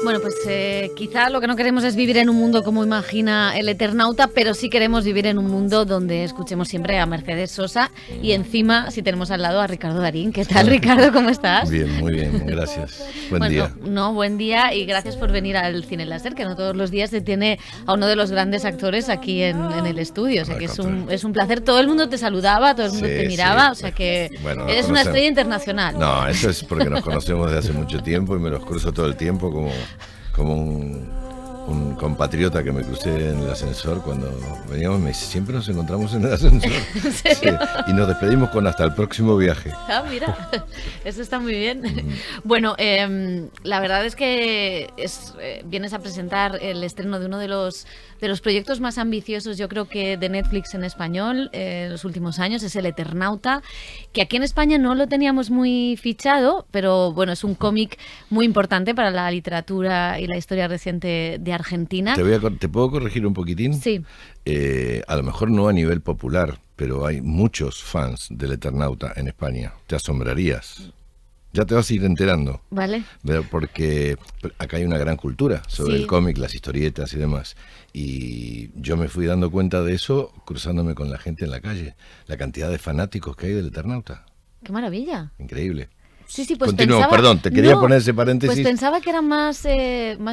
Bueno, pues quizá lo que no queremos es vivir en un mundo como imagina el Eternauta, pero sí queremos vivir en un mundo donde escuchemos siempre a Mercedes Sosa y encima, si tenemos al lado a Ricardo Darín. ¿Qué tal, Ricardo? ¿Cómo estás? Bien, muy bien, gracias. Buen día. Buen día y gracias por venir al Cine Láser, que no todos los días se tiene a uno de los grandes actores aquí en el estudio. O sea que es un placer. Todo el mundo te saludaba, todo el mundo te miraba, o sea que eres una estrella internacional. No, eso es porque nos conocemos desde hace mucho tiempo y me los cruzo todo el tiempo como un compatriota que me crucé en el ascensor cuando veníamos, me dice, siempre nos encontramos en el ascensor. ¿En serio? Sí, y nos despedimos con hasta el próximo viaje. Ah, mira, eso está muy bien. Bueno, la verdad es que vienes a presentar el estreno de uno de los proyectos más ambiciosos, yo creo que de Netflix en español en los últimos años, es el Eternauta, que aquí en España no lo teníamos muy fichado, pero bueno, es un cómic muy importante para la literatura y la historia reciente de Argentina. ¿Te puedo corregir un poquitín? Sí. A lo mejor no a nivel popular, pero hay muchos fans del Eternauta en España. Te asombrarías. Ya te vas a ir enterando. Vale. Porque acá hay una gran cultura sobre el cómic, las historietas y demás. Y yo me fui dando cuenta de eso cruzándome con la gente en la calle. La cantidad de fanáticos que hay del Eternauta. ¡Qué maravilla! Increíble. Sí, pues Continúo, pensaba, perdón, te quería poner ese paréntesis. Pues pensaba que era más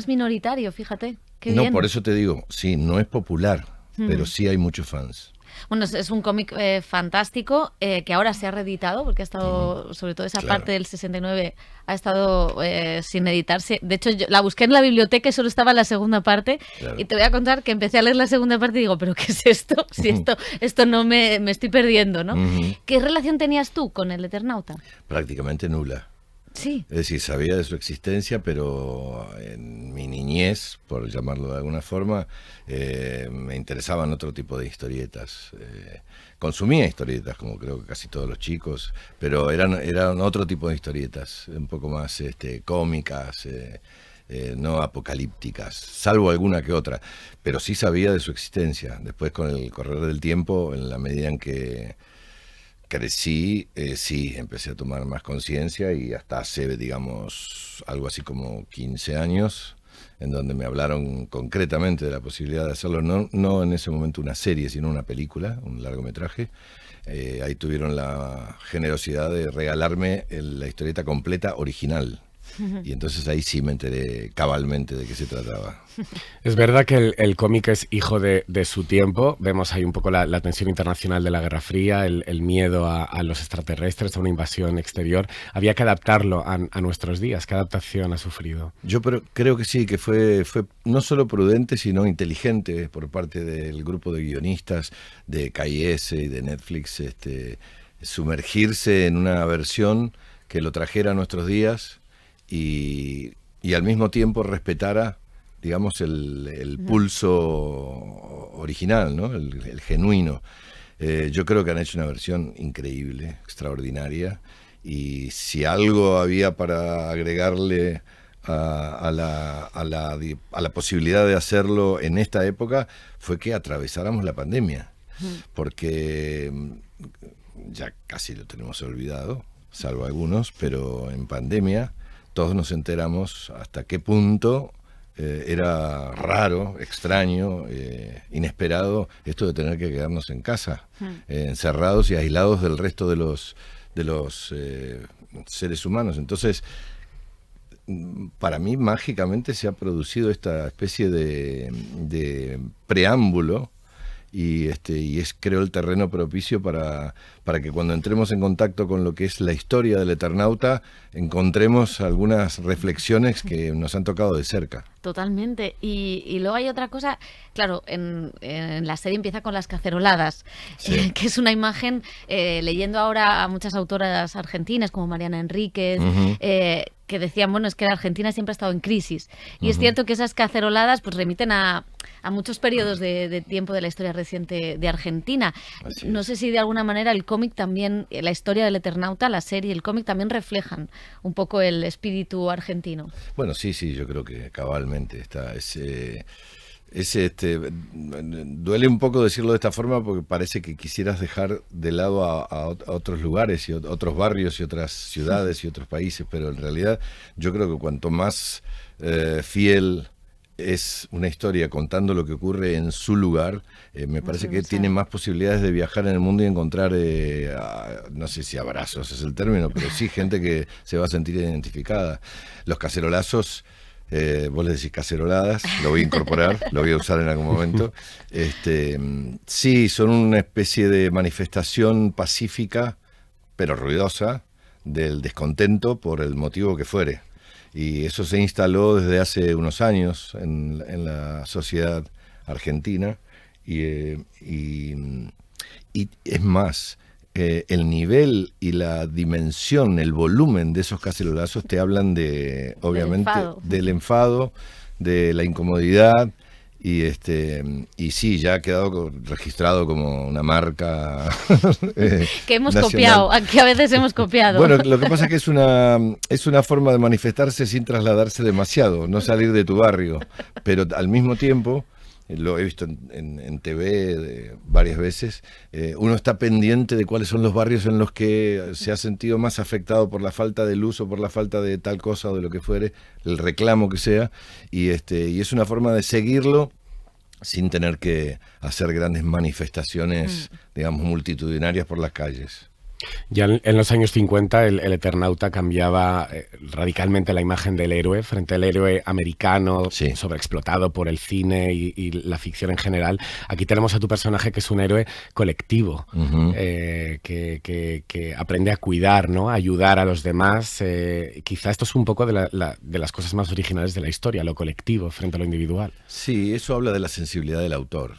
minoritario, fíjate. Qué no, bien. por eso te digo, sí, no es popular, pero sí hay muchos fans. Bueno, es un cómic fantástico que ahora se ha reeditado porque ha estado, sobre todo esa parte del 69, ha estado sin editarse. De hecho, yo la busqué en la biblioteca y solo estaba la segunda parte. Y te voy a contar que empecé a leer la segunda parte y digo, ¿pero qué es esto? Si esto no me estoy perdiendo, ¿no? ¿Qué relación tenías tú con el Eternauta? Prácticamente nula. Sí. Es decir, sabía de su existencia, pero en mi niñez, por llamarlo de alguna forma, me interesaban otro tipo de historietas. Consumía historietas, como creo que casi todos los chicos, pero eran otro tipo de historietas, un poco más cómicas, no apocalípticas, salvo alguna que otra. Pero sí sabía de su existencia. Después, con el correr del tiempo, en la medida en que crecí, sí, empecé a tomar más conciencia y hasta hace, digamos, algo así como 15 años, en donde me hablaron concretamente de la posibilidad de hacerlo, no en ese momento una serie, sino una película, un largometraje. Ahí tuvieron la generosidad de regalarme la historieta completa original. Y entonces ahí sí me enteré cabalmente de qué se trataba. Es verdad que el cómic es hijo de su tiempo. Vemos ahí un poco la tensión internacional de la Guerra Fría, el miedo a los extraterrestres, a una invasión exterior. Había que adaptarlo a nuestros días. ¿Qué adaptación ha sufrido? Yo creo que sí, que fue no solo prudente, sino inteligente por parte del grupo de guionistas de KIS y de Netflix, sumergirse en una versión que lo trajera a nuestros días y al mismo tiempo respetara, digamos, el pulso original, ¿no? El genuino. Yo creo que han hecho una versión increíble, extraordinaria, y si algo había para agregarle a la posibilidad de hacerlo en esta época, fue que atravesáramos la pandemia, porque ya casi lo tenemos olvidado, salvo algunos, pero en pandemia todos nos enteramos hasta qué punto era raro, extraño, inesperado esto de tener que quedarnos en casa, encerrados y aislados del resto de los seres humanos. Entonces, para mí mágicamente se ha producido esta especie de preámbulo y es, creo, el terreno propicio para que cuando entremos en contacto con lo que es la historia del Eternauta encontremos algunas reflexiones que nos han tocado de cerca. Totalmente. Y luego hay otra cosa, claro, en la serie empieza con las caceroladas, que es una imagen, leyendo ahora a muchas autoras argentinas como Mariana Enríquez, que decían, bueno, es que la Argentina siempre ha estado en crisis. Y es cierto que esas caceroladas pues remiten a muchos periodos de tiempo de la historia reciente de Argentina. No sé si de alguna manera el cómic también, la historia del Eternauta, la serie, el cómic también reflejan un poco el espíritu argentino. Bueno, sí, yo creo que cabalmente duele un poco decirlo de esta forma porque parece que quisieras dejar de lado a otros lugares y otros barrios y otras ciudades y otros países, pero en realidad yo creo que cuanto más fiel es una historia contando lo que ocurre en su lugar, me parece que tiene más posibilidades de viajar en el mundo y encontrar, no sé si abrazos es el término, pero sí gente que se va a sentir identificada. Los cacerolazos, vos le decís caceroladas, lo voy a incorporar, lo voy a usar en algún momento. Sí, son una especie de manifestación pacífica, pero ruidosa, del descontento por el motivo que fuere. Y eso se instaló desde hace unos años en la sociedad argentina. Y es más, el nivel y la dimensión, el volumen de esos cacerolazos te hablan de, obviamente, del enfado, de la incomodidad. Y sí, ya ha quedado registrado como una marca que hemos nacional. Copiado, que a veces hemos copiado. Bueno, lo que pasa es que es una forma de manifestarse sin trasladarse demasiado, no salir de tu barrio, pero al mismo tiempo, lo he visto en TV varias veces, uno está pendiente de cuáles son los barrios en los que se ha sentido más afectado por la falta de luz o por la falta de tal cosa o de lo que fuere, el reclamo que sea, y es una forma de seguirlo sin tener que hacer grandes manifestaciones, digamos, multitudinarias por las calles. Ya en los años 50 el Eternauta cambiaba radicalmente la imagen del héroe frente al héroe americano, sí, sobreexplotado por el cine y la ficción en general. Aquí tenemos a tu personaje que es un héroe colectivo, que aprende a cuidar, ¿no? A ayudar a los demás. Quizá esto es un poco de las cosas más originales de la historia, lo colectivo frente a lo individual. Sí, eso habla de la sensibilidad del autor.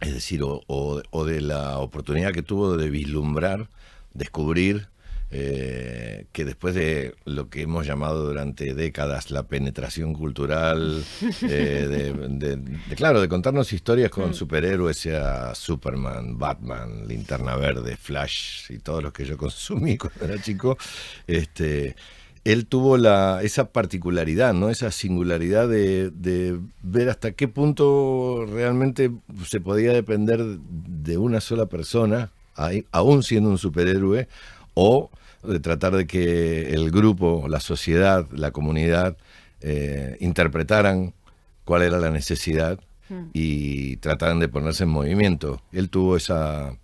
Es decir, o de la oportunidad que tuvo de vislumbrar, descubrir, que después de lo que hemos llamado durante décadas la penetración cultural, claro, de contarnos historias con superhéroes, sea Superman, Batman, Linterna Verde, Flash y todos los que yo consumí cuando era chico, él tuvo esa particularidad, ¿no? Esa singularidad de ver hasta qué punto realmente se podía depender de una sola persona, aún siendo un superhéroe, o de tratar de que el grupo, la sociedad, la comunidad interpretaran cuál era la necesidad y trataran de ponerse en movimiento. Él tuvo esa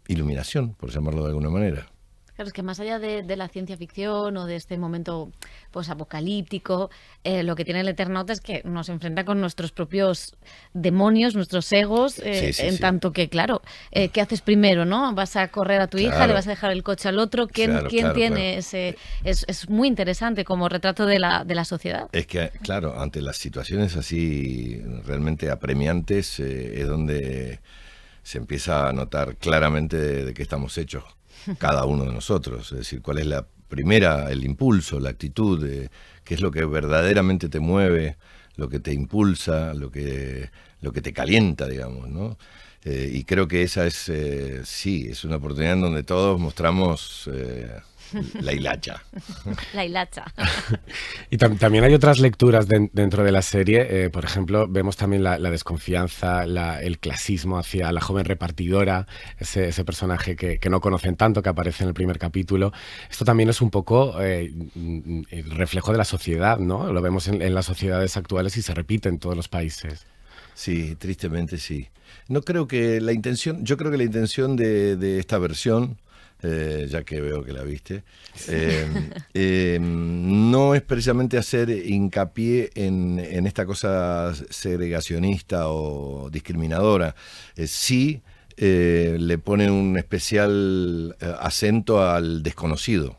iluminación, por llamarlo de alguna manera. Claro, es que más allá de la ciencia ficción o de este momento apocalíptico, lo que tiene el Eternauta es que nos enfrenta con nuestros propios demonios, nuestros egos, tanto que, claro, ¿qué haces primero, no? ¿Vas a correr a tu hija? ¿Le vas a dejar el coche al otro? ¿Quién tiene ese...? Es muy interesante como retrato de la sociedad. Es que, claro, ante las situaciones así realmente apremiantes, es donde se empieza a notar claramente de qué estamos hechos cada uno de nosotros, es decir, cuál es el impulso, la actitud, qué es lo que verdaderamente te mueve, lo que te impulsa, lo que te calienta, digamos, ¿no? Y creo que esa es una oportunidad en donde todos mostramos la hilacha. La hilacha. Y también hay otras lecturas dentro de la serie. Por ejemplo, vemos también la desconfianza, el clasismo hacia la joven repartidora, ese personaje que no conocen tanto, que aparece en el primer capítulo. Esto también es un poco el reflejo de la sociedad, ¿no? Lo vemos en las sociedades actuales y se repite en todos los países. Sí, tristemente sí. Yo creo que la intención de esta versión, ya que veo que la viste, no es precisamente hacer hincapié en esta cosa segregacionista o discriminadora. Sí le pone un especial acento al desconocido.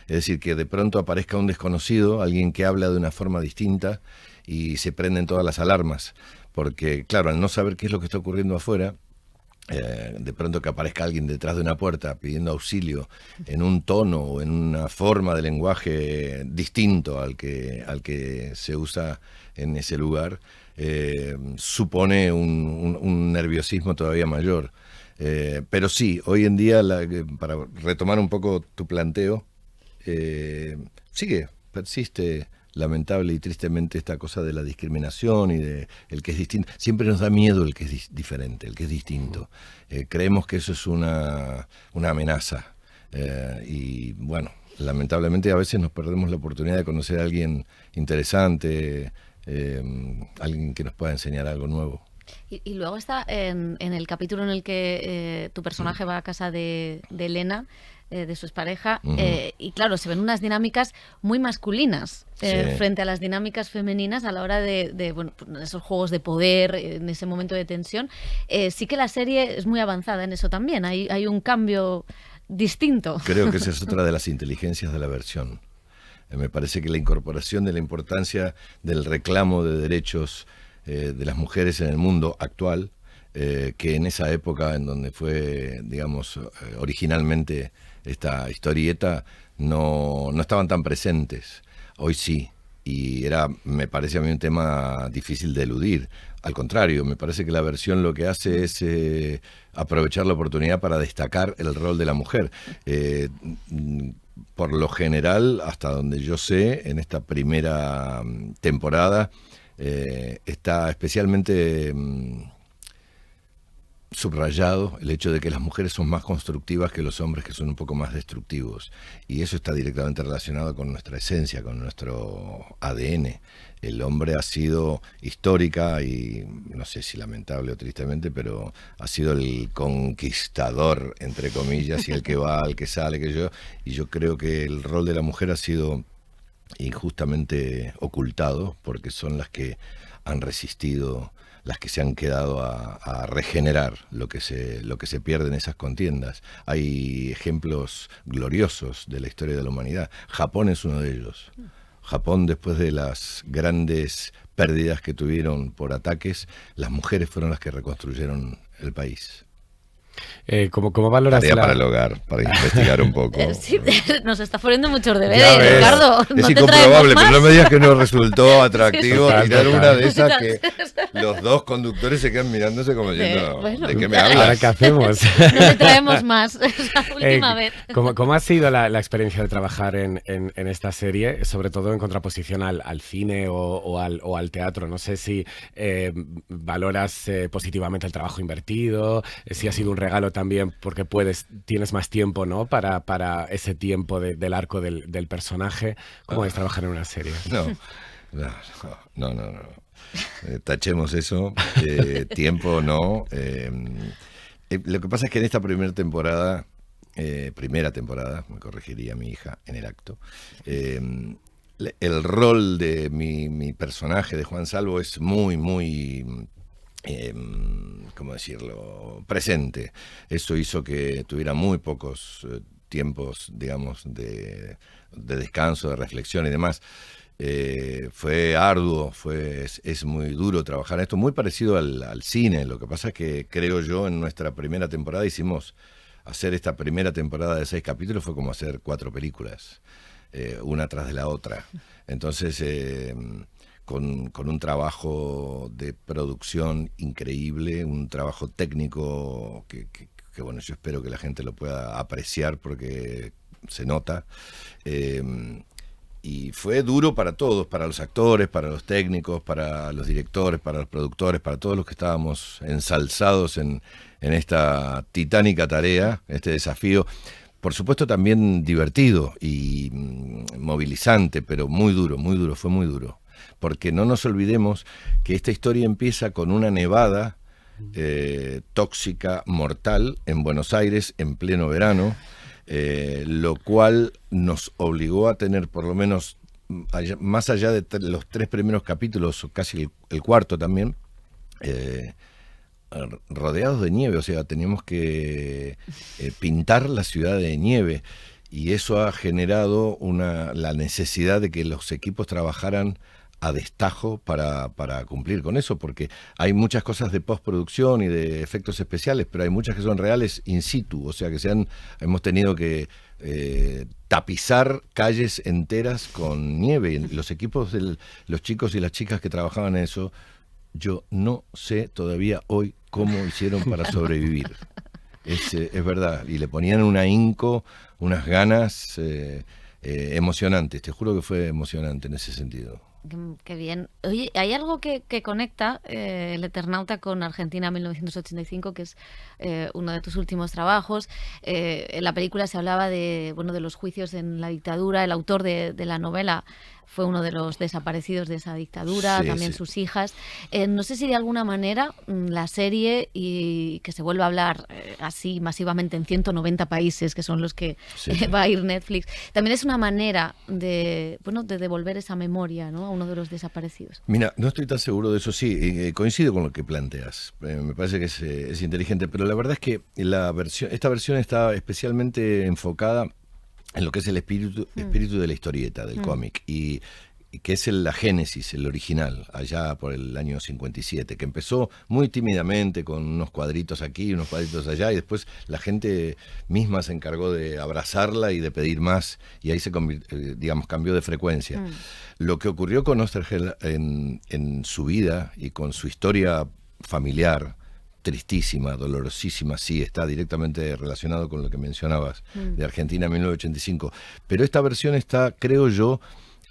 Es decir, que de pronto aparezca un desconocido, alguien que habla de una forma distinta y se prenden todas las alarmas. Porque, claro, al no saber qué es lo que está ocurriendo afuera, de pronto que aparezca alguien detrás de una puerta pidiendo auxilio en un tono o en una forma de lenguaje distinto al que se usa en ese lugar, supone un nerviosismo todavía mayor. Pero sí, hoy en día, para retomar un poco tu planteo, persiste lamentable y tristemente esta cosa de la discriminación y de el que es distinto. Siempre nos da miedo el que es diferente, el que es distinto. Creemos que eso es una amenaza. Y bueno, lamentablemente a veces nos perdemos la oportunidad de conocer a alguien interesante, alguien que nos pueda enseñar algo nuevo. Y luego está en el capítulo en el que tu personaje va a casa de Elena, de su expareja, y claro, se ven unas dinámicas muy masculinas frente a las dinámicas femeninas a la hora de bueno, esos juegos de poder, en ese momento de tensión. Sí que la serie es muy avanzada en eso también, hay un cambio distinto. Creo que esa es otra de las inteligencias de la versión. Me parece que la incorporación de la importancia del reclamo de derechos de las mujeres en el mundo actual, que en esa época en donde fue, digamos, originalmente esta historieta, no estaban tan presentes. Hoy sí, y me parece a mí un tema difícil de eludir. Al contrario, me parece que la versión lo que hace es aprovechar la oportunidad para destacar el rol de la mujer. Por lo general, hasta donde yo sé, en esta primera temporada, está especialmente subrayado el hecho de que las mujeres son más constructivas que los hombres, que son un poco más destructivos, y eso está directamente relacionado con nuestra esencia, con nuestro ADN. El hombre ha sido histórica y no sé si lamentable o tristemente, pero ha sido el conquistador, entre comillas, y el que va, el que sale, y yo creo que el rol de la mujer ha sido injustamente ocultado, porque son las que han resistido, las que se han quedado a regenerar lo que se pierde en esas contiendas. Hay ejemplos gloriosos de la historia de la humanidad. Japón es uno de ellos. Japón, después de las grandes pérdidas que tuvieron por ataques, las mujeres fueron las que reconstruyeron el país. ¿Cómo valoras Tarea para el hogar, para investigar un poco. Sí, nos está poniendo muchos deberes, Ricardo. Es ¿No incomprobable, pero no me digas que no resultó atractivo Sí, tirar total. una de esas que los dos conductores se quedan mirándose como diciendo, bueno, ¿de qué me ¿Ahora hablas? qué hacemos? No le traemos más, es la última vez. ¿Cómo ha sido la experiencia de trabajar en esta serie, sobre todo en contraposición al cine o al teatro? No sé si valoras positivamente el trabajo invertido, si ha sido un regalo también porque tienes más tiempo, ¿no? para ese tiempo del arco del personaje. ¿Cómo es trabajar en una serie? No. Tachemos eso. Tiempo no. Lo que pasa es que en esta primera temporada, me corregiría mi hija en el acto, el rol de mi personaje de Juan Salvo es muy ¿cómo decirlo?, presente. Eso hizo que tuviera muy pocos tiempos, digamos, de descanso, de reflexión y demás. Fue arduo, es muy duro trabajar en esto, muy parecido al cine. Lo que pasa es que creo yo en nuestra primera temporada hacer esta primera temporada de 6 capítulos fue como hacer 4 películas, una tras de la otra. Entonces, con un trabajo de producción increíble, un trabajo técnico que bueno, yo espero que la gente lo pueda apreciar porque se nota. Y fue duro para todos, para los actores, para los técnicos, para los directores, para los productores, para todos los que estábamos ensalzados en esta titánica tarea, este desafío. Por supuesto también divertido y movilizante, pero muy duro, fue muy duro. Porque no nos olvidemos que esta historia empieza con una nevada tóxica, mortal, en Buenos Aires en pleno verano, lo cual nos obligó a tener por lo menos, más allá de los 3 primeros capítulos, o casi el cuarto también, rodeados de nieve. O sea, teníamos que pintar la ciudad de nieve, y eso ha generado la necesidad de que los equipos trabajaran a destajo para cumplir con eso, porque hay muchas cosas de postproducción y de efectos especiales, pero hay muchas que son reales in situ, o sea que hemos tenido que tapizar calles enteras con nieve. Y los equipos los chicos y las chicas que trabajaban en eso, yo no sé todavía hoy cómo hicieron para sobrevivir. Es verdad, y le ponían un ahínco, unas ganas emocionante, te juro que fue emocionante en ese sentido. Qué bien. Oye, hay algo que conecta El Eternauta con Argentina 1985, que es uno de tus últimos trabajos. En la película se hablaba de los juicios en la dictadura. El autor de la novela fue uno de los desaparecidos de esa dictadura, Sí, también sí. sus hijas. No sé si de alguna manera la serie, y que se vuelva a hablar así masivamente en 190 países, que son los que Sí. va a ir Netflix, también es una manera de devolver esa memoria, ¿no?, a uno de los desaparecidos. Mira, no estoy tan seguro de eso, sí, coincido con lo que planteas, me parece que es inteligente, pero la verdad es que esta versión está especialmente enfocada en lo que es el espíritu de la historieta, del cómic, y que es la génesis, el original, allá por el año 57, que empezó muy tímidamente con unos cuadritos aquí, unos cuadritos allá, y después la gente misma se encargó de abrazarla y de pedir más, y ahí se cambió de frecuencia. Lo que ocurrió con Oesterheld en su vida y con su historia familiar, tristísima, dolorosísima, sí, está directamente relacionado con lo que mencionabas de Argentina 1985, pero esta versión está, creo yo,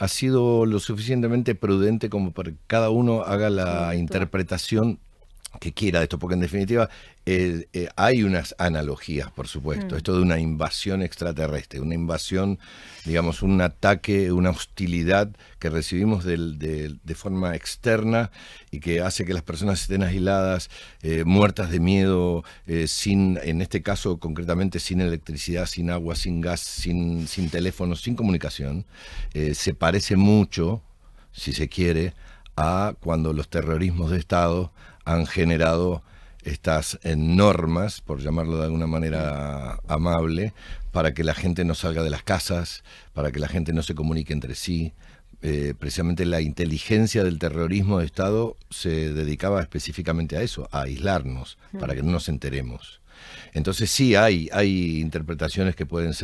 ha sido lo suficientemente prudente como para que cada uno haga la interpretación que quiera de esto, porque en definitiva hay unas analogías, por supuesto, esto de una invasión extraterrestre, una invasión, digamos, un ataque, una hostilidad que recibimos de forma externa y que hace que las personas estén aisladas, muertas de miedo, en este caso concretamente sin electricidad, sin agua, sin gas, sin teléfono, sin comunicación. Se parece mucho, si se quiere, a cuando los terrorismos de Estado han generado estas normas, por llamarlo de alguna manera amable, para que la gente no salga de las casas, para que la gente no se comunique entre sí. Precisamente la inteligencia del terrorismo de Estado se dedicaba específicamente a eso, a aislarnos, para que no nos enteremos. Entonces sí hay interpretaciones que pueden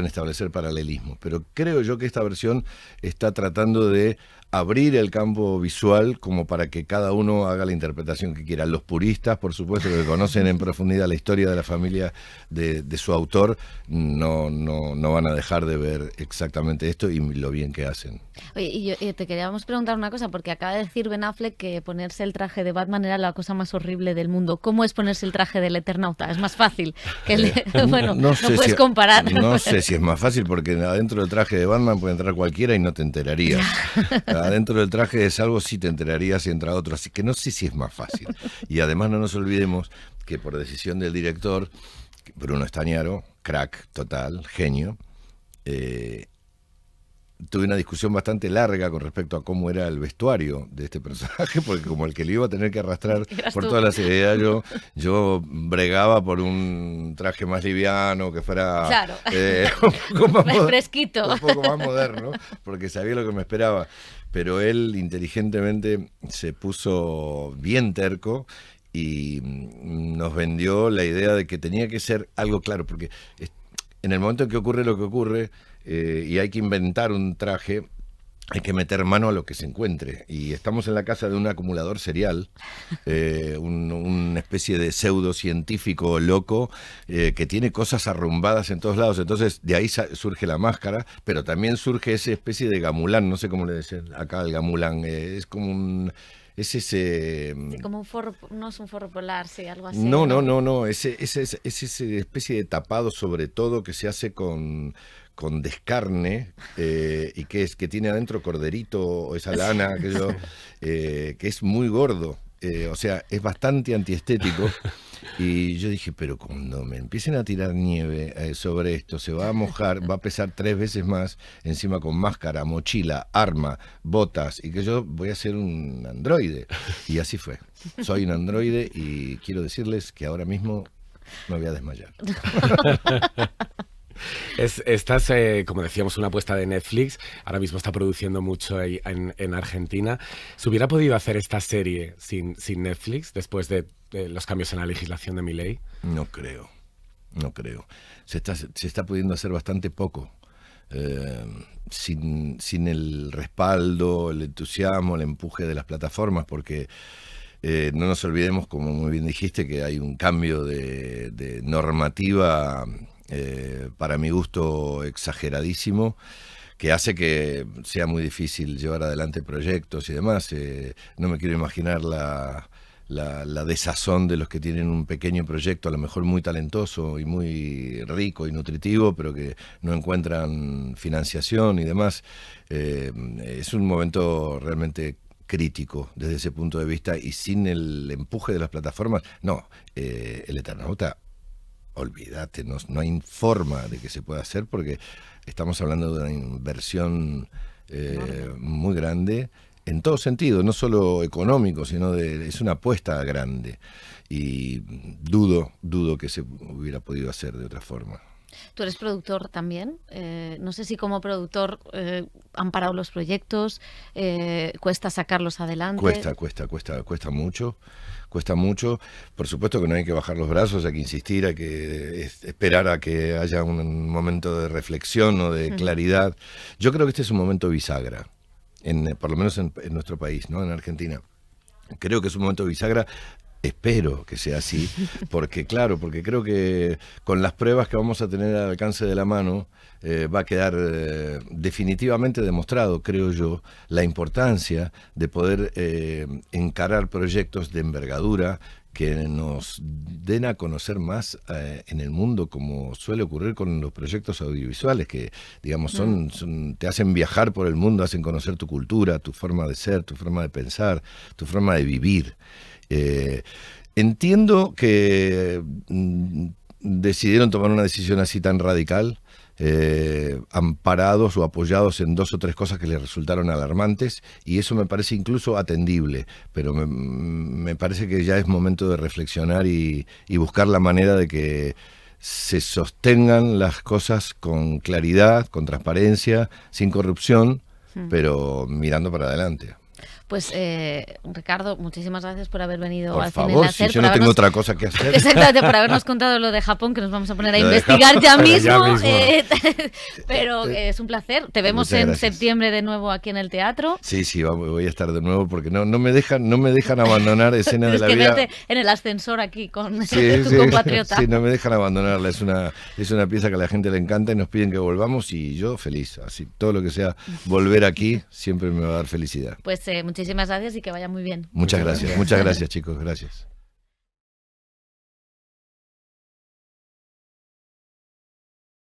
establecer paralelismo, pero creo yo que esta versión está tratando de abrir el campo visual como para que cada uno haga la interpretación que quiera. Los puristas, por supuesto, que conocen en profundidad la historia de la familia de su autor, no van a dejar de ver exactamente esto y lo bien que hacen. Oye, y te queríamos preguntar una cosa, porque acaba de decir Ben Affleck que ponerse el traje de Batman era la cosa más horrible del mundo. ¿Cómo es ponerse el traje del Eternauta? Es más fácil que bueno, no puedes comparar. No sé si es más fácil, porque adentro del traje de Batman puede entrar cualquiera y no te enterarías. Adentro del traje de Salvo sí te enterarías si entra otro, así que no sé si es más fácil. Y además no nos olvidemos que por decisión del director, Bruno Estañaro, crack total, genio, tuve una discusión bastante larga con respecto a cómo era el vestuario de este personaje, porque como el que lo iba a tener que arrastrar por toda la seriedad, yo bregaba por un traje más liviano, que fuera claro. Un poco más fresquito, un poco más moderno, porque sabía lo que me esperaba. Pero él inteligentemente se puso bien terco y nos vendió la idea de que tenía que ser algo claro, porque en el momento en que ocurre lo que ocurre, y hay que inventar un traje, hay que meter mano a lo que se encuentre. Y estamos en la casa de un acumulador serial, una especie de pseudocientífico loco que tiene cosas arrumbadas en todos lados. Entonces de ahí surge la máscara, pero también surge esa especie de gamulán, no sé cómo le dicen acá el gamulán, es como un... Es ese... Sí, como un forro, no es un forro polar, sí, algo así. No, es esa especie de tapado, sobre todo, que se hace con descarne, y que tiene adentro corderito o esa lana, que es muy gordo, o sea, es bastante antiestético. Y yo dije, pero cuando me empiecen a tirar nieve sobre esto, se va a mojar, va a pesar 3 veces más, encima con máscara, mochila, arma, botas, y que yo voy a ser un androide. Y así fue. Soy un androide y quiero decirles que ahora mismo me voy a desmayar. Estás, como decíamos, una apuesta de Netflix. Ahora mismo está produciendo mucho en Argentina. ¿Se hubiera podido hacer esta serie sin Netflix después de los cambios en la legislación de Milei? No creo. Se está pudiendo hacer bastante poco. Sin el respaldo, el entusiasmo, el empuje de las plataformas, porque no nos olvidemos, como muy bien dijiste, que hay un cambio de normativa para mi gusto, exageradísimo, que hace que sea muy difícil llevar adelante proyectos y demás. No me quiero imaginar la desazón de los que tienen un pequeño proyecto, a lo mejor muy talentoso y muy rico y nutritivo, pero que no encuentran financiación y demás. Es un momento realmente crítico desde ese punto de vista, y sin el empuje de las plataformas, no, el Eternauta, olvídate, no hay forma de que se pueda hacer, porque estamos hablando de una inversión muy grande en todo sentido, no solo económico, sino es una apuesta grande, y dudo que se hubiera podido hacer de otra forma. Tú eres productor también. No sé si como productor han parado los proyectos, cuesta sacarlos adelante. Cuesta mucho. Cuesta mucho. Por supuesto que no hay que bajar los brazos, hay que insistir, hay que esperar a que haya un momento de reflexión o de claridad. Yo creo que este es un momento bisagra, por lo menos en nuestro país, ¿no? En Argentina. Creo que es un momento bisagra. Espero que sea así, porque creo que con las pruebas que vamos a tener al alcance de la mano, va a quedar definitivamente demostrado, creo yo, la importancia de poder encarar proyectos de envergadura que nos den a conocer más en el mundo, como suele ocurrir con los proyectos audiovisuales, que digamos te hacen viajar por el mundo, hacen conocer tu cultura, tu forma de ser, tu forma de pensar, tu forma de vivir. Entiendo que decidieron tomar una decisión así tan radical, amparados o apoyados en 2 o 3 cosas que les resultaron alarmantes, y eso me parece incluso atendible, pero me parece que ya es momento de reflexionar y buscar la manera de que se sostengan las cosas con claridad, con transparencia, sin corrupción, pero mirando para adelante. Pues Ricardo, muchísimas gracias por haber venido por al favor, Cine Láser. Si yo no tengo otra cosa que hacer. Exactamente, por habernos contado lo de Japón, que nos vamos a poner a investigar ya mismo. Pero es un placer. Te vemos en septiembre de nuevo aquí en el teatro. Sí, voy a estar de nuevo, porque no me dejan abandonar Escena de la Vida. Verte en el ascensor aquí con tu compatriota. Sí, no me dejan abandonarla. Es una pieza que a la gente le encanta y nos piden que volvamos, y yo feliz. Así, todo lo que sea volver aquí siempre me va a dar felicidad. Pues muchísimas gracias y que vaya muy bien. Muchas gracias, chicos, gracias.